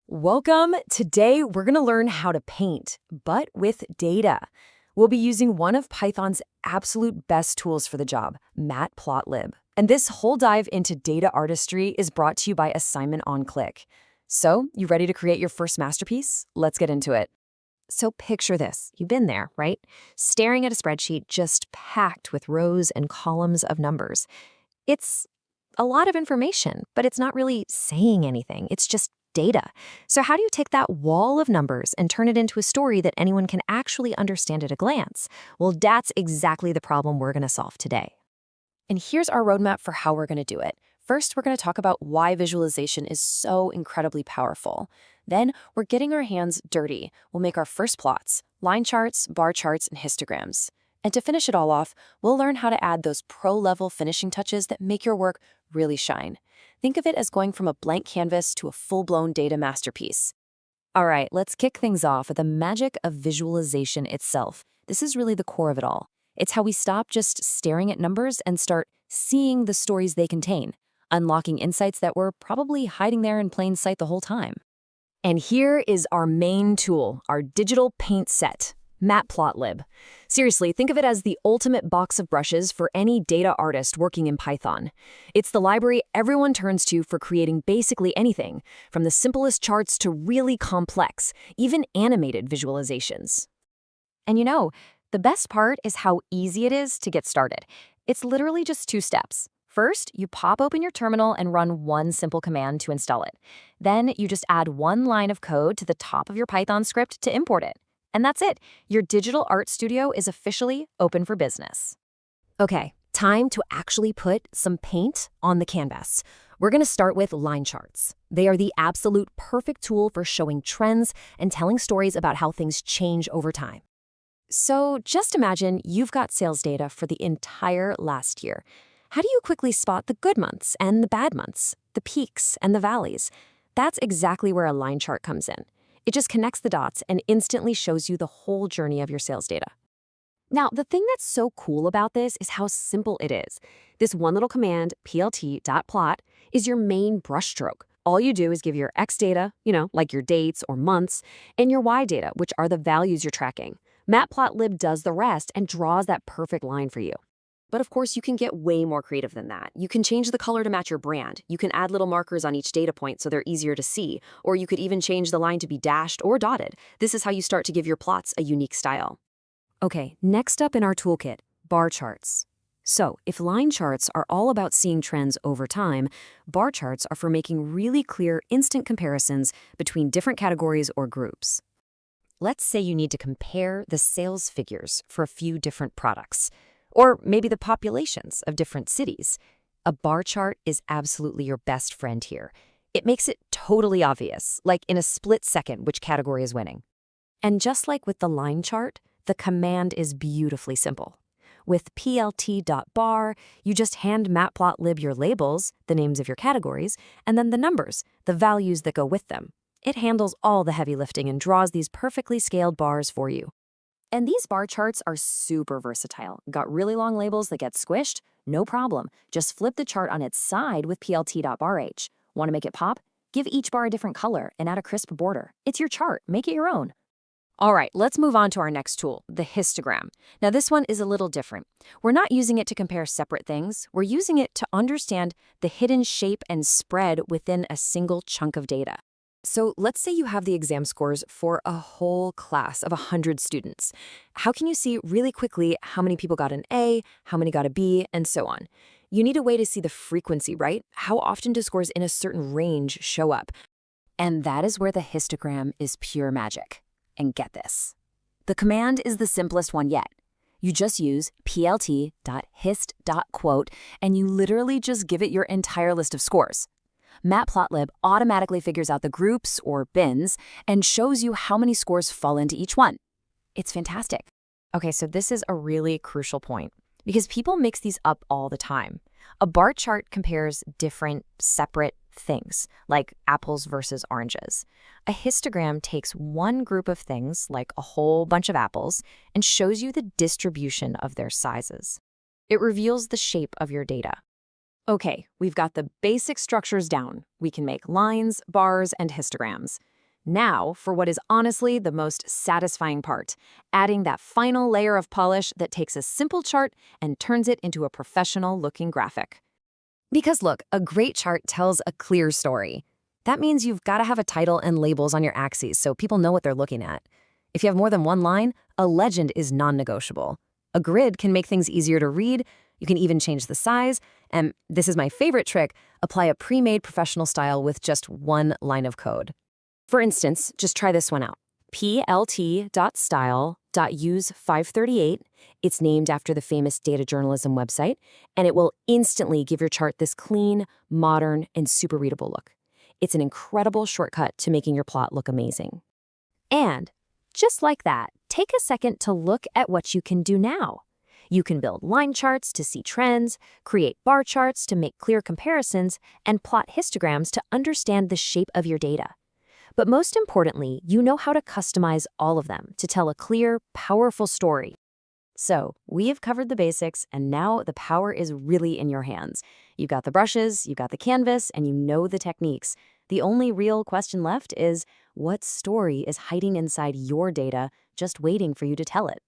Welcome! Today, we're going to learn how to paint, but with data. We'll be using one of Python's absolute best tools for the job, Matplotlib. And this whole dive into data artistry is brought to you by Assignment on Click. So, you ready to create your first masterpiece? Let's get into it. So picture this. You've been there, right? Staring at a spreadsheet just packed with rows and columns of numbers. It's a lot of information, but it's not really saying anything. It's just data. So how do you take that wall of numbers and turn it into a story that anyone can actually understand at a glance? Well, that's exactly the problem we're going to solve today. And here's our roadmap for how we're going to do it. First, we're going to talk about why visualization is so incredibly powerful. Then, we're getting our hands dirty. We'll make our first plots, line charts, bar charts, and histograms. And to finish it all off, we'll learn how to add those pro-level finishing touches that make your work really shine. Think of it as going from a blank canvas to a full-blown data masterpiece. All right, let's kick things off with the magic of visualization itself. This is really the core of it all. It's how we stop just staring at numbers and start seeing the stories they contain, unlocking insights that were probably hiding there in plain sight the whole time. And here is our main tool, our digital paint set, Matplotlib. Seriously, think of it as the ultimate box of brushes for any data artist working in Python. It's the library everyone turns to for creating basically anything, from the simplest charts to really complex, even animated visualizations. And the best part is how easy it is to get started. It's literally just 2 steps. First, you pop open your terminal and run one simple command to install it. Then you just add one line of code to the top of your Python script to import it. And that's it. Your digital art studio is officially open for business. Okay, time to actually put some paint on the canvas. We're going to start with line charts. They are the absolute perfect tool for showing trends and telling stories about how things change over time. So just imagine you've got sales data for the entire last year. How do you quickly spot the good months and the bad months, the peaks and the valleys? That's exactly where a line chart comes in. It just connects the dots and instantly shows you the whole journey of your sales data. Now, the thing that's so cool about this is how simple it is. This one little command, plt.plot, is your main brushstroke. All you do is give your X data, like your dates or months, and your Y data, which are the values you're tracking. Matplotlib does the rest and draws that perfect line for you. But of course, you can get way more creative than that. You can change the color to match your brand. You can add little markers on each data point so they're easier to see. Or you could even change the line to be dashed or dotted. This is how you start to give your plots a unique style. Okay, next up in our toolkit, bar charts. So, if line charts are all about seeing trends over time, bar charts are for making really clear instant comparisons between different categories or groups. Let's say you need to compare the sales figures for a few different products. Or maybe the populations of different cities. A bar chart is absolutely your best friend here. It makes it totally obvious, like in a split second, which category is winning. And just like with the line chart, the command is beautifully simple. With plt.bar, you just hand Matplotlib your labels, the names of your categories, and then the numbers, the values that go with them. It handles all the heavy lifting and draws these perfectly scaled bars for you. And these bar charts are super versatile. Got really long labels that get squished? No problem. Just flip the chart on its side with plt.barh. Want to make it pop? Give each bar a different color and add a crisp border. It's your chart. Make it your own. All right, let's move on to our next tool, the histogram. Now, this one is a little different. We're not using it to compare separate things. We're using it to understand the hidden shape and spread within a single chunk of data. So let's say you have the exam scores for a whole class of 100 students. How can you see really quickly how many people got an A, how many got a B, and so on? You need a way to see the frequency, right? How often do scores in a certain range show up? And that is where the histogram is pure magic. And get this. The command is the simplest one yet. You just use plt.hist.quote, and you literally just give it your entire list of scores. Matplotlib automatically figures out the groups or bins and shows you how many scores fall into each one. It's fantastic. Okay, so this is a really crucial point because people mix these up all the time. A bar chart compares different, separate things, like apples versus oranges. A histogram takes one group of things, like a whole bunch of apples, and shows you the distribution of their sizes. It reveals the shape of your data. Okay, we've got the basic structures down. We can make lines, bars, and histograms. Now, for what is honestly the most satisfying part, adding that final layer of polish that takes a simple chart and turns it into a professional-looking graphic. Because look, a great chart tells a clear story. That means you've got to have a title and labels on your axes so people know what they're looking at. If you have more than one line, a legend is non-negotiable. A grid can make things easier to read. You can even change the size. And this is my favorite trick, apply a pre-made professional style with just one line of code. For instance, just try this one out. plt.style.use538. It's named after the famous data journalism website, and it will instantly give your chart this clean, modern, and super readable look. It's an incredible shortcut to making your plot look amazing. And just like that, take a second to look at what you can do now. You can build line charts to see trends, create bar charts to make clear comparisons, and plot histograms to understand the shape of your data. But most importantly, you know how to customize all of them to tell a clear, powerful story. So, we have covered the basics, and now the power is really in your hands. You've got the brushes, you've got the canvas, and you know the techniques. The only real question left is, what story is hiding inside your data, just waiting for you to tell it?